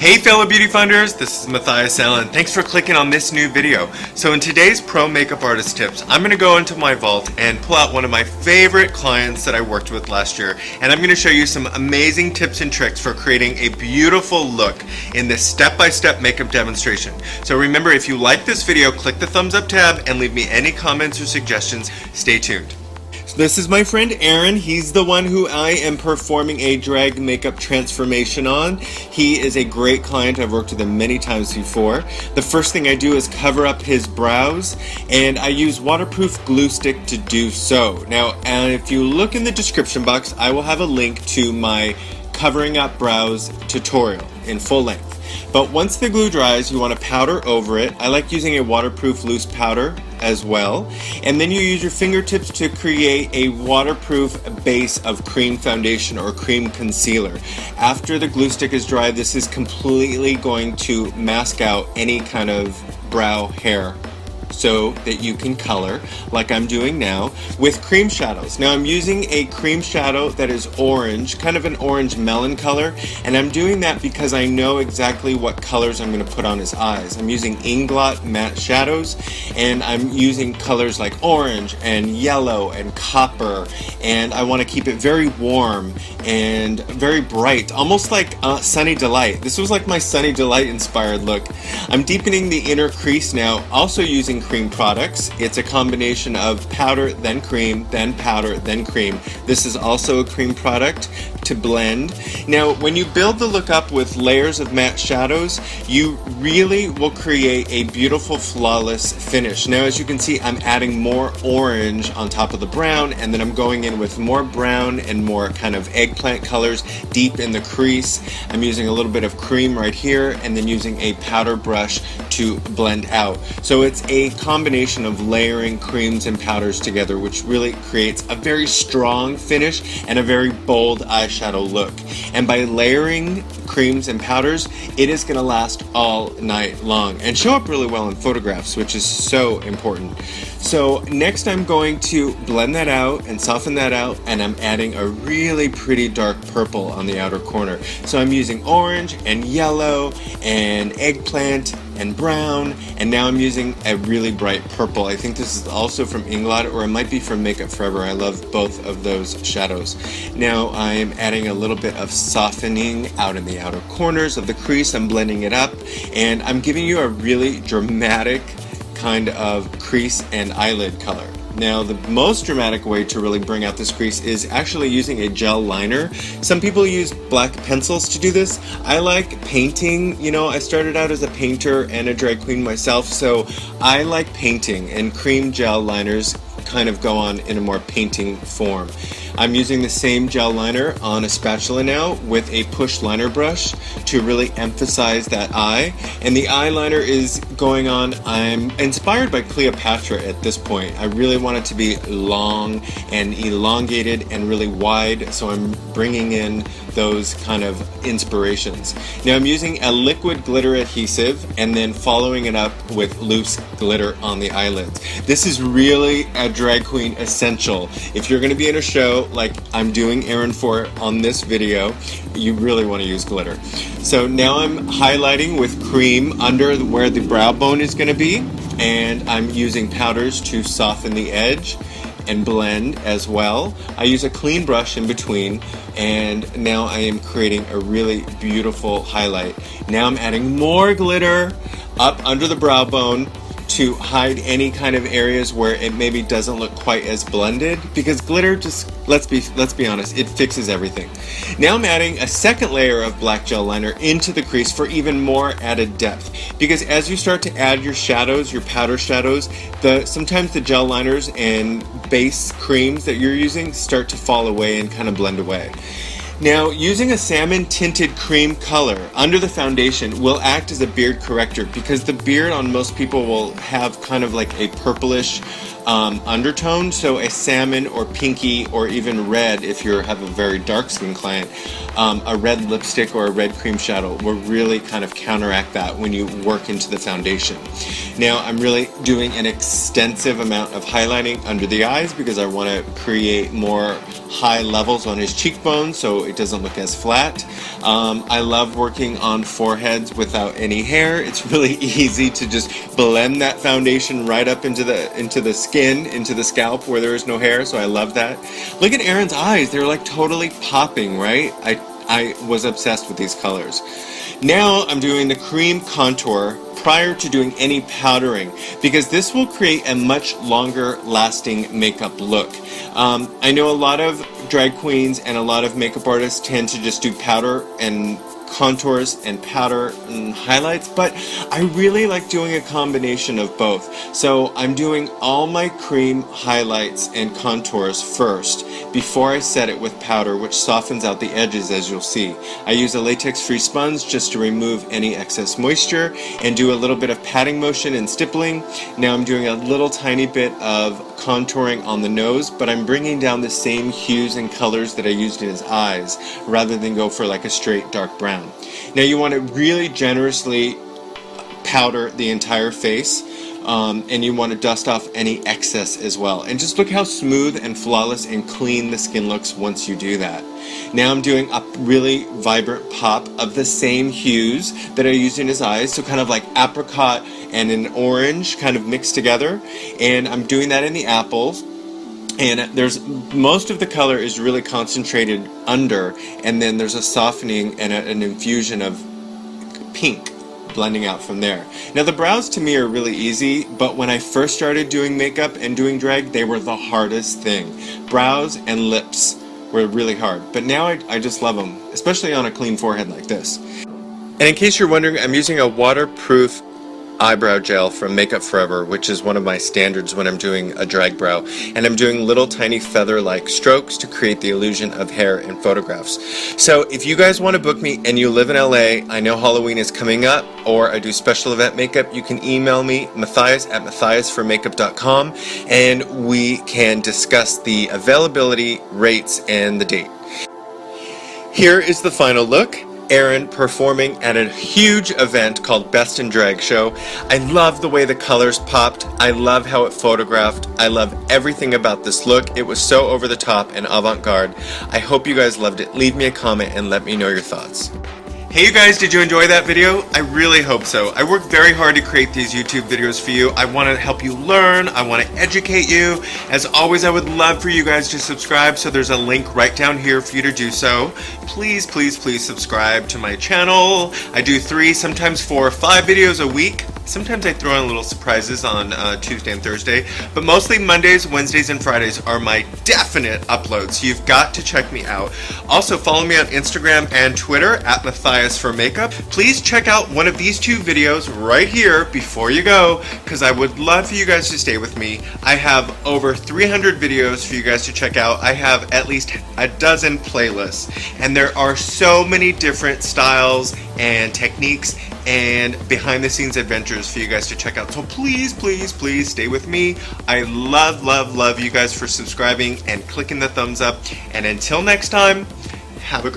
Hey fellow beauty finders, this is Mathias4makeup and thanks for clicking on this new video. So in today's pro makeup artist tips, I'm going to go into my vault and pull out one of my favorite clients that I worked with last year, and I'm going to show you some amazing tips and tricks for creating a beautiful look in this step-by-step makeup demonstration. So remember, if you like this video, click the thumbs up tab and leave me any comments or suggestions. Stay tuned. This is my friend Aaron. He's the one who I am performing a drag makeup transformation on. He is a great client. I've worked with him many times before. The first thing I do is cover up his brows, and I use waterproof glue stick to do so. Now, if you look in the description box, I will have a link to my covering up brows tutorial in full length. But once the glue dries, you want to powder over it. I like using a waterproof loose powder as well. And then you use your fingertips to create a waterproof base of cream foundation or cream concealer. After the glue stick is dry, this is completely going to mask out any kind of brow hair, so that you can color like I'm doing now with cream shadows. Now I'm using a cream shadow that is orange, kind of an orange melon color, and I'm doing that because I know exactly what colors I'm going to put on his eyes. I'm using Inglot matte shadows, and I'm using colors like orange and yellow and copper, and I want to keep it very warm and very bright, almost like Sunny Delight. This was like my Sunny Delight inspired look. I'm deepening the inner crease now, also using cream products. It's a combination of powder, then cream, then powder, then cream. This is also a cream product to blend. Now, when you build the look up with layers of matte shadows, you really will create a beautiful, flawless finish. Now, as you can see, I'm adding more orange on top of the brown, and then I'm going in with more brown and more kind of eggplant colors deep in the crease. I'm using a little bit of cream right here, and then using a powder brush to blend out. So it's a combination of layering creams and powders together, which really creates a very strong finish and a very bold eyeshadow look. And by layering creams and powders, it is going to last all night long and show up really well in photographs, which is so important. So next I'm going to blend that out and soften that out, and I'm adding a really pretty dark purple on the outer corner. So I'm using orange and yellow and eggplant and brown, and now I'm using a really bright purple. I think this is also from Inglot, or it might be from Makeup Forever. I love both of those shadows. Now I'm adding a little bit of softening out in the outer corners of the crease. I'm blending it up, and I'm giving you a really dramatic kind of crease and eyelid color. Now, the most dramatic way to really bring out this crease is actually using a gel liner. Some people use black pencils to do this. I like painting. You know, I started out as a painter and a drag queen myself, so I like painting, and cream gel liners kind of go on in a more painting form. I'm using the same gel liner on a spatula now with a push liner brush to really emphasize that eye. And the eyeliner is going on, I'm inspired by Cleopatra at this point. I really want it to be long and elongated and really wide, so I'm bringing in those kind of inspirations. Now I'm using a liquid glitter adhesive and then following it up with loose glitter on the eyelids. This is really a drag queen essential. If you're going to be in a show like I'm doing Aaron for on this video, you really want to use glitter. So now I'm highlighting with cream under where the brow bone is going to be, and I'm using powders to soften the edge and blend as well. I use a clean brush in between, and now I am creating a really beautiful highlight. Now I'm adding more glitter up under the brow bone to hide any kind of areas where it maybe doesn't look quite as blended, because glitter just, let's be honest, it fixes everything. Now I'm adding a second layer of black gel liner into the crease for even more added depth, because as you start to add your shadows, your powder shadows, sometimes the gel liners and base creams that you're using start to fall away and kind of blend away. Now, using a salmon tinted cream color under the foundation will act as a beard corrector, because the beard on most people will have kind of like a purplish undertone, so a salmon or pinky or even red if you have a very dark skin client. A red lipstick or a red cream shadow will really kind of counteract that when you work into the foundation. Now I'm really doing an extensive amount of highlighting under the eyes because I want to create more high levels on his cheekbones so it doesn't look as flat. I love working on foreheads without any hair. It's really easy to just blend that foundation right up into the skin, into the scalp where there is no hair, so I love that. Look at Aaron's eyes, they're like totally popping, right? I was obsessed with these colors. Now I'm doing the cream contour prior to doing any powdering because this will create a much longer lasting makeup look. I know a lot of drag queens and a lot of makeup artists tend to just do powder and contours and powder and highlights, but I really like doing a combination of both. So I'm doing all my cream highlights and contours first before I set it with powder, which softens out the edges, as you'll see. I use a latex-free sponge just to remove any excess moisture and do a little bit of patting motion and stippling. Now I'm doing a little tiny bit of contouring on the nose, but I'm bringing down the same hues and colors that I used in his eyes rather than go for like a straight dark brown. Now you want to really generously powder the entire face, and you want to dust off any excess as well. And just look how smooth and flawless and clean the skin looks once you do that. Now I'm doing a really vibrant pop of the same hues that I used in his eyes, so kind of like apricot and an orange kind of mixed together, and I'm doing that in the apples. And there's most of the color is really concentrated under, and then there's a softening and an infusion of pink blending out from there. Now the brows to me are really easy, but when I first started doing makeup and doing drag, they were the hardest thing. Brows and lips were really hard, but now I just love them, especially on a clean forehead like this. And in case you're wondering, I'm using a waterproof eyebrow gel from Makeup Forever, which is one of my standards when I'm doing a drag brow, and I'm doing little tiny feather-like strokes to create the illusion of hair in photographs. So if you guys want to book me and you live in LA, I know Halloween is coming up, or I do special event makeup, you can email me, mathias@mathias4makeup.com, and we can discuss the availability, rates, and the date. Here is the final look. Aaron performing at a huge event called Best in Drag Show. I love the way the colors popped. I love how it photographed. I love everything about this look. It was so over the top and avant-garde. I hope you guys loved it. Leave me a comment and let me know your thoughts. Hey you guys, did you enjoy that video? I really hope so. I work very hard to create these YouTube videos for you. I want to help you learn. I want to educate you. As always, I would love for you guys to subscribe, so there's a link right down here for you to do so. Please, please, please subscribe to my channel. I do 3, sometimes 4 or 5 videos a week. Sometimes I throw in little surprises on Tuesday and Thursday, but mostly Mondays, Wednesdays, and Fridays are my definite uploads, so you've got to check me out. Also, follow me on Instagram and Twitter at mathias4makeup. Please check out one of these 2 videos right here before you go, because I would love for you guys to stay with me. I have over 300 videos for you guys to check out. I have at least a dozen playlists, and there are so many different styles and techniques and behind the scenes adventures for you guys to check out. So please, please, please stay with me. I love, love, love you guys for subscribing and clicking the thumbs up. And until next time, have a great